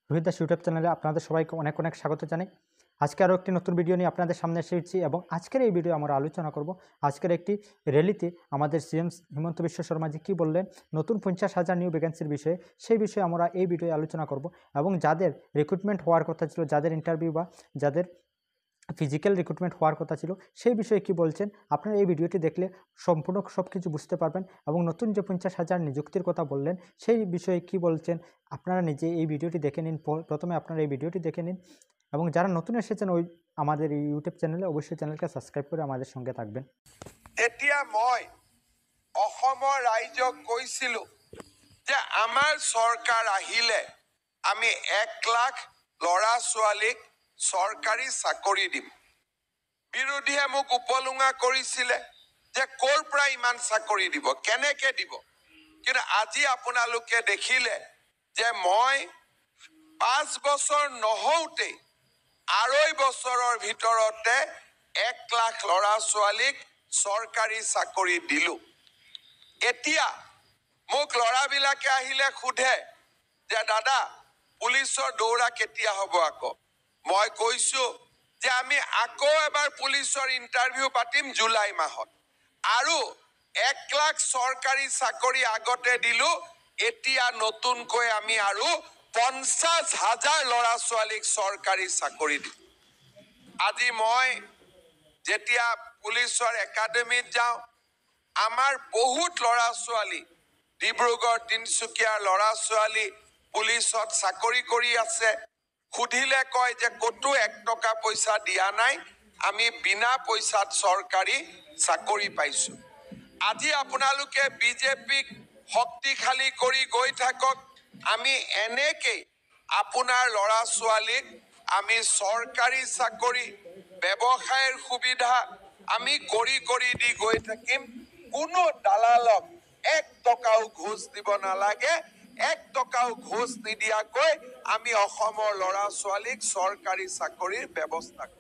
Rohit Das YouTube চ্যানেলে আপনাদের সবাইকে অনেক অনেক স্বাগত জানাই। আজকে আরও একটি নতুন ভিডিও নিয়ে আপনাদের সামনে এসেছি এবং আজকের এই ভিডিও আমরা আলোচনা করব আজকের একটি র্যালিতে আমাদের সিএম হিমন্ত বিশ্ব শর্মাজি কী বললেন নতুন 50,000 নিউ ভ্যাকেন্সির বিষয়ে, সেই বিষয়ে আমরা এই ভিডিওয়ে আলোচনা করব এবং যাদের রিক্রুটমেন্ট হওয়ার কথা ছিল, যাদের ইন্টারভিউ বা যাদের ফিজিক্যাল রিক্রুটমেন্ট হওয়ার কথা ছিল, সেই বিষয়ে কি বলছেন আপনারা এই ভিডিওটি দেখলে সম্পূর্ণ সব কিছু বুঝতে পারবেন। এবং নতুন যে 50,000 নিযুক্তির কথা বললেন সেই বিষয়ে কি বলছেন আপনারা নিজে এই ভিডিওটি দেখে নিন। প্রথমে আপনারা এই ভিডিওটি দেখে নিন এবং যারা নতুন এসেছেন ওই আমাদের এই ইউটিউব চ্যানেলে অবশ্যই চ্যানেলকে সাবস্ক্রাইব করে আমাদের সঙ্গে থাকবেন। এতিয়া মই অসমৰ ৰাইজক কৈছিলো যে আমাৰ চৰকাৰ আহিলে আমি 1 লাখ ল'ৰা ছোৱালীক চৰকাৰী চাকৰি দিম। বিৰোধীয়ে মোক উপলুঙা কৰিছিলে যে ক'ৰ পৰা ইমান চাকৰি দিব, কেনেকে দিব। কিন্তু আজি আপোনালোকে দেখিলে যে মই 5 বছৰ নহওঁতে 2.5 বছৰৰ ভিতৰতে 1 লাখ ল'ৰা ছোৱালীক চৰকাৰী চাকৰি দিলো। এতিয়া মোক ল'ৰাবিলাকে আহিলে সোধে যে দাদা পুলিচৰ দৌৰা কেতিয়া হ'ব আকৌ। মই কৈছো যে আমি আকৌ এবাৰ পুলিচৰ ইণ্টাৰভিউ পাতিম জুলাই মাহত, আৰু 1 লাখ চৰকাৰী চাকৰি আগতে দিলো। এতিয়া নতুনকৈ আমি আৰু 50,000 ল'ৰা ছোৱালীক চৰকাৰী চাকৰি দিম। আজি মই যেতিয়া পুলিচৰ একাডেমিত যাওঁ, আমাৰ বহুত ল'ৰা ছোৱালী, ডিব্ৰুগড় তিনিচুকীয়াৰ ল'ৰা ছোৱালী পুলিচত চাকৰি কৰি আছে। সুধিলে কয় যে ক'তো 1 টকা পইচা দিয়া নাই, আমি বিনা পইচাত চৰকাৰী চাকৰি পাইছো। আজি আপোনালোকে বিজেপিক শক্তিশালী কৰি গৈ থাকক, আমি এনেকেই আপোনাৰ ল'ৰা ছোৱালীক আমি চৰকাৰী চাকৰি, ব্যৱসায়ৰ সুবিধা আমি কৰি দি গৈ থাকিম। কোনো দালালক 1 টকাও ঘোষ দিব নালাগে। 1 টকাও ঘোষ নিদিয়াকৈ আমি অসমৰ ল'ৰা ছোৱালীক চৰকাৰী চাকৰিৰ ব্যৱস্থা কৰিম।